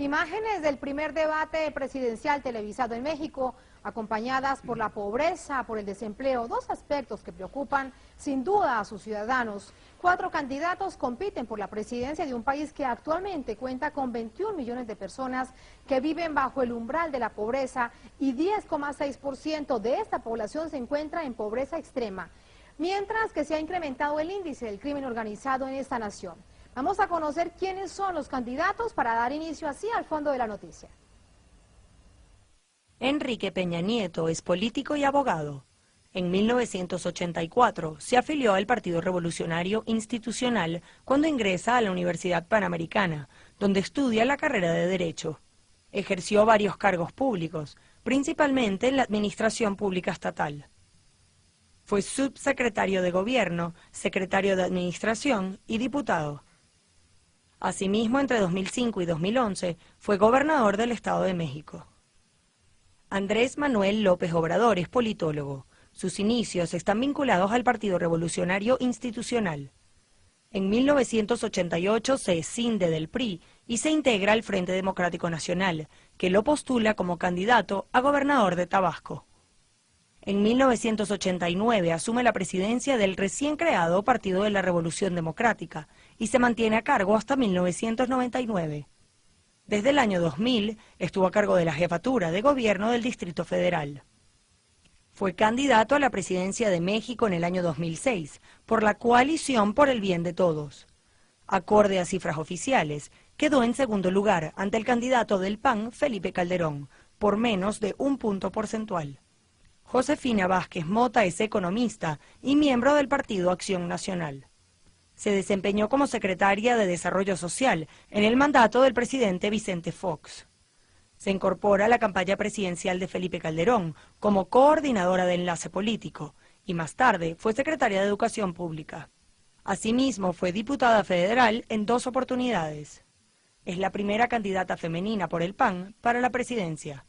Imágenes del primer debate presidencial televisado en México, acompañadas por la pobreza, por el desempleo, dos aspectos que preocupan sin duda a sus ciudadanos. 4 candidatos compiten por la presidencia de un país que actualmente cuenta con 21 millones de personas que viven bajo el umbral de la pobreza y 10,6% de esta población se encuentra en pobreza extrema, mientras que se ha incrementado el índice del crimen organizado en esta nación. Vamos a conocer quiénes son los candidatos para dar inicio así al fondo de la noticia. Enrique Peña Nieto es político y abogado. En 1984 se afilió al Partido Revolucionario Institucional cuando ingresa a la Universidad Panamericana, donde estudia la carrera de Derecho. Ejerció varios cargos públicos, principalmente en la administración pública estatal. Fue subsecretario de Gobierno, secretario de Administración y diputado. Asimismo, entre 2005 y 2011, fue gobernador del Estado de México. Andrés Manuel López Obrador es politólogo. Sus inicios están vinculados al Partido Revolucionario Institucional. En 1988 se escinde del PRI y se integra al Frente Democrático Nacional, que lo postula como candidato a gobernador de Tabasco. En 1989 asume la presidencia del recién creado Partido de la Revolución Democrática y se mantiene a cargo hasta 1999. Desde el año 2000 estuvo a cargo de la jefatura de gobierno del Distrito Federal. Fue candidato a la presidencia de México en el año 2006 por la Coalición por el Bien de Todos. Acorde a cifras oficiales, quedó en segundo lugar ante el candidato del PAN, Felipe Calderón, por menos de 1 punto porcentual. Josefina Vázquez Mota es economista y miembro del Partido Acción Nacional. Se desempeñó como secretaria de Desarrollo Social en el mandato del presidente Vicente Fox. Se incorpora a la campaña presidencial de Felipe Calderón como coordinadora de enlace político y más tarde fue secretaria de Educación Pública. Asimismo, fue diputada federal en 2 oportunidades. Es la primera candidata femenina por el PAN para la presidencia.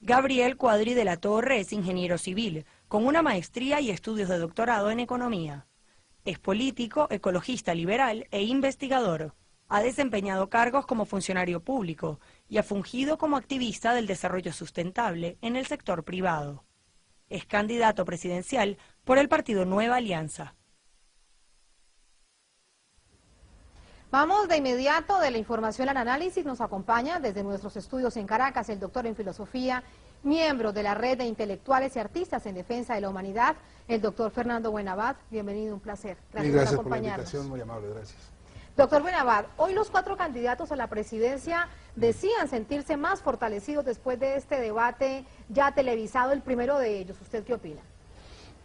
Gabriel Cuadri de la Torre es ingeniero civil, con una maestría y estudios de doctorado en economía. Es político, ecologista liberal e investigador. Ha desempeñado cargos como funcionario público y ha fungido como activista del desarrollo sustentable en el sector privado. Es candidato presidencial por el partido Nueva Alianza. Vamos de inmediato de la información al análisis. Nos acompaña desde nuestros estudios en Caracas el doctor en filosofía, miembro de la Red de Intelectuales y Artistas en Defensa de la Humanidad, el doctor Fernando Buenabad. Bienvenido, un placer. Gracias por la invitación, muy amable, gracias. Doctor Buenabad, hoy los 4 candidatos a la presidencia decían sentirse más fortalecidos después de este debate ya televisado, el primero de ellos. ¿Usted qué opina?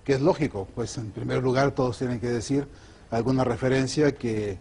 Que es lógico, pues en primer lugar todos tienen que decir alguna referencia que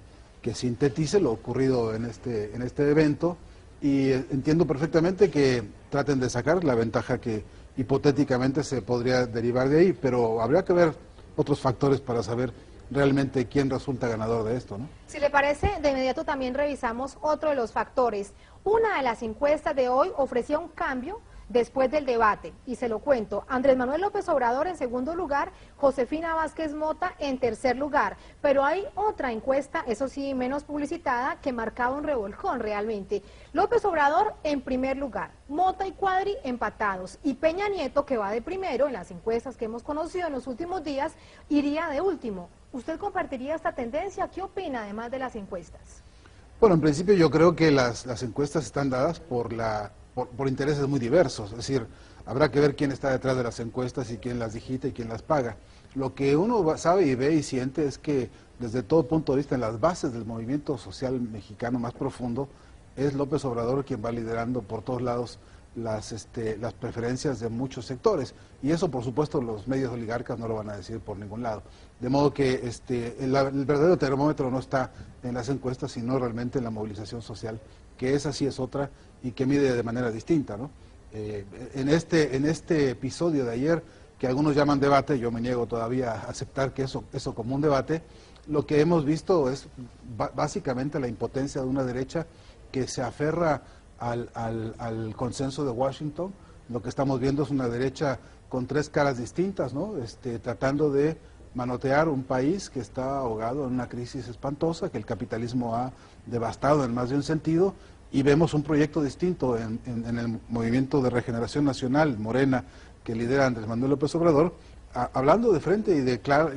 sintetice lo ocurrido en este evento, y entiendo perfectamente que traten de sacar la ventaja que hipotéticamente se podría derivar de ahí, pero habría que ver otros factores para saber realmente quién resulta ganador de esto, ¿no? Si le parece, de inmediato también revisamos otro de los factores. Una de las encuestas de hoy ofrecía un cambio después del debate, y se lo cuento: Andrés Manuel López Obrador en segundo lugar, Josefina Vázquez Mota en tercer lugar, pero hay otra encuesta, eso sí, menos publicitada, que marcaba un revolcón realmente. López Obrador en primer lugar, Mota y Cuadri empatados, y Peña Nieto, que va de primero en las encuestas que hemos conocido en los últimos días, iría de último. ¿Usted compartiría esta tendencia? ¿Qué opina además de las encuestas? Bueno, en principio yo creo que las encuestas están dadas por intereses muy diversos, es decir, habrá que ver quién está detrás de las encuestas y quién las digita y quién las paga. Lo que uno sabe y ve y siente es que desde todo punto de vista, en las bases del movimiento social mexicano más profundo, es López Obrador quien va liderando por todos lados las preferencias de muchos sectores, y eso por supuesto los medios oligarcas no lo van a decir por ningún lado, de modo que el verdadero termómetro no está en las encuestas, sino realmente en la movilización social, que esa sí es otra y que mide de manera distinta, ¿no? En este episodio de ayer, que algunos llaman debate, yo me niego todavía a aceptar que eso como un debate, lo que hemos visto es básicamente la impotencia de una derecha que se aferra al consenso de Washington. Lo que estamos viendo es una derecha con 3 caras distintas, ¿no? Tratando de manotear un país que está ahogado en una crisis espantosa, que el capitalismo ha devastado en más de un sentido, y vemos un proyecto distinto en el Movimiento de Regeneración Nacional, Morena, que lidera Andrés Manuel López Obrador, hablando de frente y de cara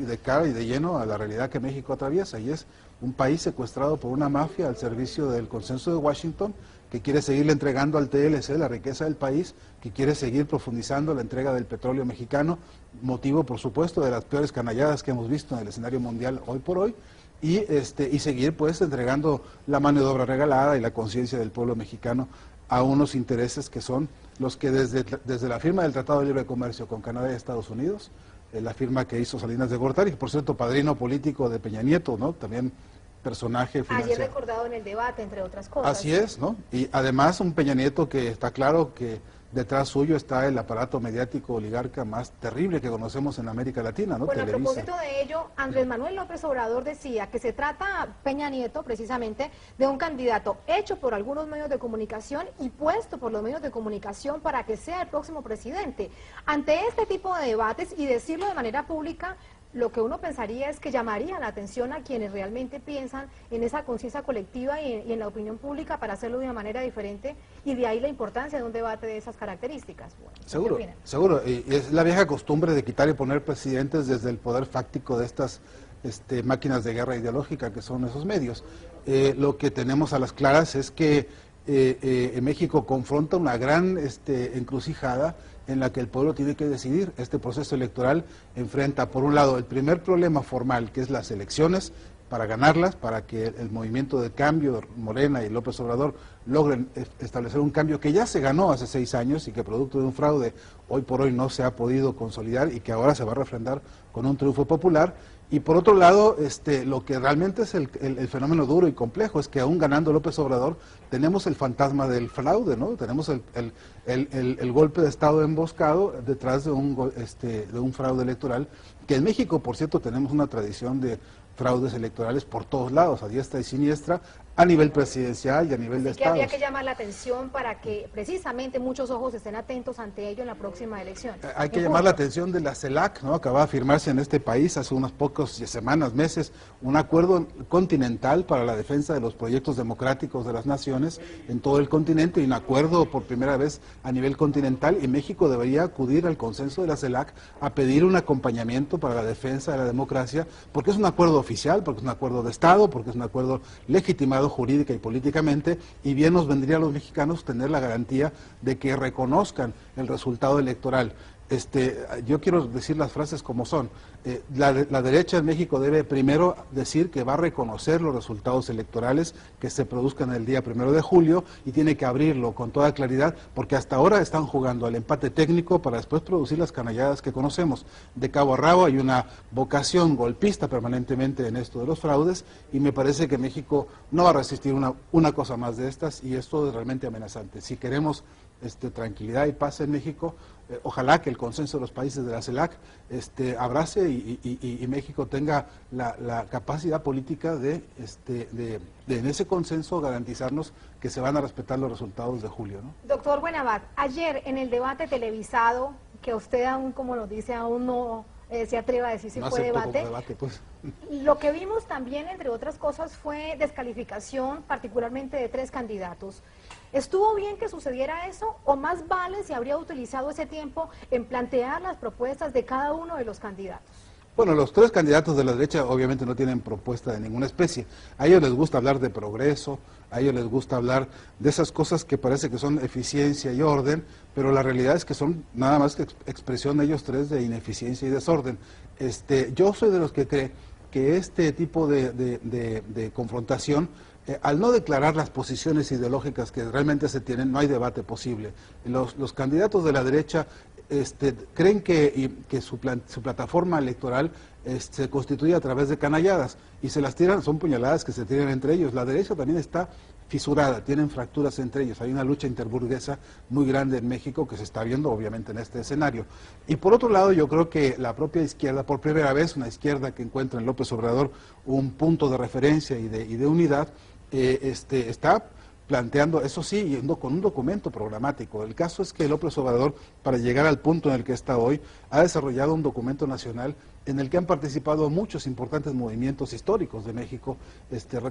y de lleno a la realidad que México atraviesa, y es un país secuestrado por una mafia al servicio del consenso de Washington, que quiere seguirle entregando al TLC la riqueza del país, que quiere seguir profundizando la entrega del petróleo mexicano, motivo por supuesto de las peores canalladas que hemos visto en el escenario mundial hoy por hoy, y seguir pues entregando la mano de obra regalada y la conciencia del pueblo mexicano a unos intereses que son los que desde la firma del Tratado de Libre Comercio con Canadá y Estados Unidos, la firma que hizo Salinas de Gortari, que por cierto padrino político de Peña Nieto, ¿no? También personaje financiero. Ayer recordado en el debate, entre otras cosas. Así es, ¿no? Y además un Peña Nieto que está claro que detrás suyo está el aparato mediático oligarca más terrible que conocemos en América Latina, ¿no? Bueno, Televisa. a propósito de ello, Andrés Manuel López Obrador decía que se trata, Peña Nieto, precisamente, de un candidato hecho por algunos medios de comunicación y puesto por los medios de comunicación para que sea el próximo presidente. Ante este tipo de debates y decirlo de manera pública, lo que uno pensaría es que llamaría la atención a quienes realmente piensan en esa conciencia colectiva y en la opinión pública para hacerlo de una manera diferente, y de ahí la importancia de un debate de esas características. Bueno, seguro, y es la vieja costumbre de quitar y poner presidentes desde el poder fáctico de estas máquinas de guerra ideológica que son esos medios. Lo que tenemos a las claras es que México confronta una gran encrucijada en la que el pueblo tiene que decidir. Este proceso electoral enfrenta, por un lado, el primer problema formal, que es las elecciones, para ganarlas, para que el movimiento de cambio, Morena y López Obrador, logren establecer un cambio que ya se ganó hace 6 años y que producto de un fraude hoy por hoy no se ha podido consolidar y que ahora se va a refrendar con un triunfo popular. Y por otro lado, lo que realmente es el fenómeno duro y complejo es que aún ganando López Obrador, tenemos el fantasma del fraude, ¿no? Tenemos el golpe de Estado emboscado detrás de un fraude electoral, que en México, por cierto, tenemos una tradición de fraudes electorales por todos lados, a diestra y siniestra, a nivel presidencial y a nivel de Estado. estados. Habría que llamar la atención para que precisamente muchos ojos estén atentos ante ello en la próxima elección. Hay que llamar la atención de la CELAC, ¿no? Acaba de firmarse en este país hace unas pocas semanas, meses, un acuerdo continental para la defensa de los proyectos democráticos de las naciones en todo el continente, y un acuerdo por primera vez a nivel continental, y México debería acudir al consenso de la CELAC a pedir un acompañamiento para la defensa de la democracia, porque es un acuerdo oficial, porque es un acuerdo de Estado, porque es un acuerdo legitimado jurídica y políticamente, y bien nos vendría a los mexicanos tener la garantía de que reconozcan el resultado electoral. Yo quiero decir las frases como son. La derecha en México debe primero decir que va a reconocer los resultados electorales que se produzcan el día 1 de julio, y tiene que abrirlo con toda claridad, porque hasta ahora están jugando al empate técnico para después producir las canalladas que conocemos. De cabo a rabo hay una vocación golpista permanentemente en esto de los fraudes, y me parece que México no va a resistir una cosa más de estas, y esto es realmente amenazante. Si queremos tranquilidad y paz en México, ojalá que el consenso de los países de la CELAC abrace y México tenga la capacidad política de en ese consenso garantizarnos que se van a respetar los resultados de julio, ¿no? Doctor Buenabad, ayer en el debate televisado, que usted aún, como nos dice, aún no se atreve a decir si no fue debate, pues. Lo que vimos también, entre otras cosas, fue descalificación particularmente de 3 candidatos. ¿Estuvo bien que sucediera eso, o más vale si habría utilizado ese tiempo en plantear las propuestas de cada uno de los candidatos? Bueno, los 3 candidatos de la derecha obviamente no tienen propuesta de ninguna especie. A ellos les gusta hablar de progreso, a ellos les gusta hablar de esas cosas que parece que son eficiencia y orden, pero la realidad es que son nada más que expresión de ellos 3 de ineficiencia y desorden. Yo soy de los que cree que este tipo de confrontación, al no declarar las posiciones ideológicas que realmente se tienen, no hay debate posible. Los candidatos de la derecha creen que su plataforma electoral se constituye a través de canalladas, y se las tiran, son puñaladas que se tiran entre ellos. La derecha también está fisurada, tienen fracturas entre ellos, hay una lucha interburguesa muy grande en México que se está viendo obviamente en este escenario. Y por otro lado, yo creo que la propia izquierda, por primera vez, una izquierda que encuentra en López Obrador un punto de referencia y de unidad, está planteando, eso sí, yendo con un documento programático. El caso es que López Obrador, para llegar al punto en el que está hoy, ha desarrollado un documento nacional en el que han participado muchos importantes movimientos históricos de México,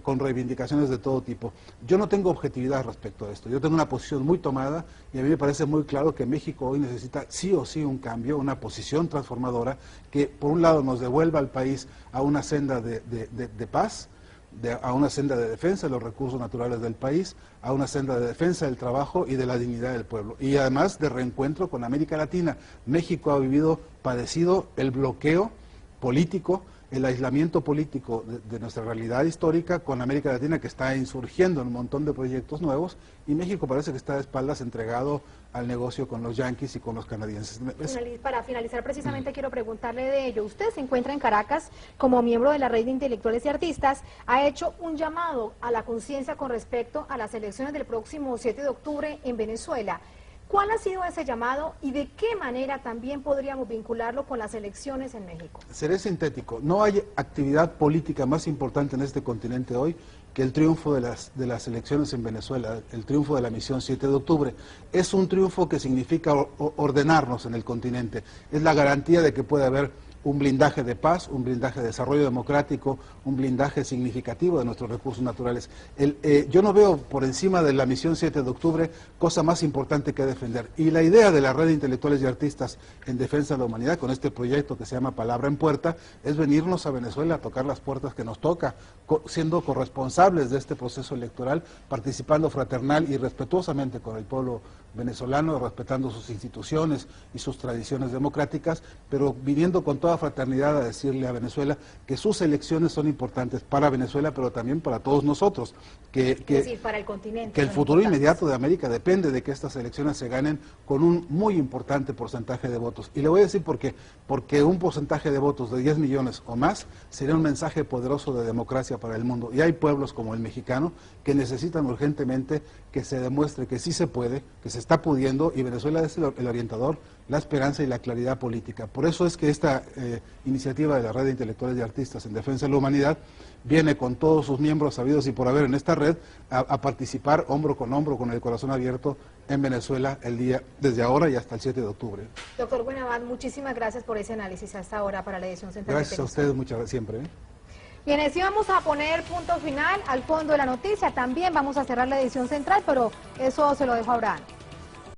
con reivindicaciones de todo tipo. Yo no tengo objetividad respecto a esto, yo tengo una posición muy tomada y a mí me parece muy claro que México hoy necesita sí o sí un cambio, una posición transformadora que por un lado nos devuelva al país a una senda de paz, a una senda de defensa de los recursos naturales del país, a una senda de defensa del trabajo y de la dignidad del pueblo. Y además de reencuentro con América Latina. México ha padecido el bloqueo político, el aislamiento político de nuestra realidad histórica con América Latina, que está insurgiendo en un montón de proyectos nuevos, y México parece que está de espaldas entregado al negocio con los yanquis y con los canadienses. Para finalizar, precisamente quiero preguntarle de ello. Usted se encuentra en Caracas como miembro de la Red de Intelectuales y Artistas, ha hecho un llamado a la conciencia con respecto a las elecciones del próximo 7 de octubre en Venezuela. ¿Cuál ha sido ese llamado y de qué manera también podríamos vincularlo con las elecciones en México? Seré sintético. No hay actividad política más importante en este continente hoy que el triunfo de las elecciones en Venezuela, el triunfo de la misión 7 de octubre. Es un triunfo que significa ordenarnos en el continente. Es la garantía de que puede haber un blindaje de paz, un blindaje de desarrollo democrático, un blindaje significativo de nuestros recursos naturales. Yo no veo por encima de la misión 7 de octubre cosa más importante que defender. Y la idea de la Red de Intelectuales y Artistas en Defensa de la Humanidad, con este proyecto que se llama Palabra en Puerta, es venirnos a Venezuela a tocar las puertas que nos toca, siendo corresponsables de este proceso electoral, participando fraternal y respetuosamente con el pueblo venezolano, respetando sus instituciones y sus tradiciones democráticas, pero viniendo con toda fraternidad a decirle a Venezuela que sus elecciones son importantes para Venezuela, pero también para todos nosotros. Es decir, para el continente. Que el futuro inmediato de América depende de que estas elecciones se ganen con un muy importante porcentaje de votos. Y le voy a decir por qué. Porque un porcentaje de votos de 10 millones o más sería un mensaje poderoso de democracia para el mundo. Y hay pueblos como el mexicano que necesitan urgentemente que se demuestre que sí se puede, que se está pudiendo, y Venezuela es el orientador, la esperanza y la claridad política. Por eso es que esta iniciativa de la Red de Intelectuales y Artistas en Defensa de la Humanidad viene con todos sus miembros sabidos y por haber en esta red a participar hombro, con el corazón abierto en Venezuela desde ahora y hasta el 7 de octubre. Doctor Buenabad, muchísimas gracias por ese análisis hasta ahora para la edición central. Gracias a ustedes, muchas gracias siempre. Bien, así vamos a poner punto final al fondo de la noticia. También vamos a cerrar la edición central, pero eso se lo dejo a Abraham.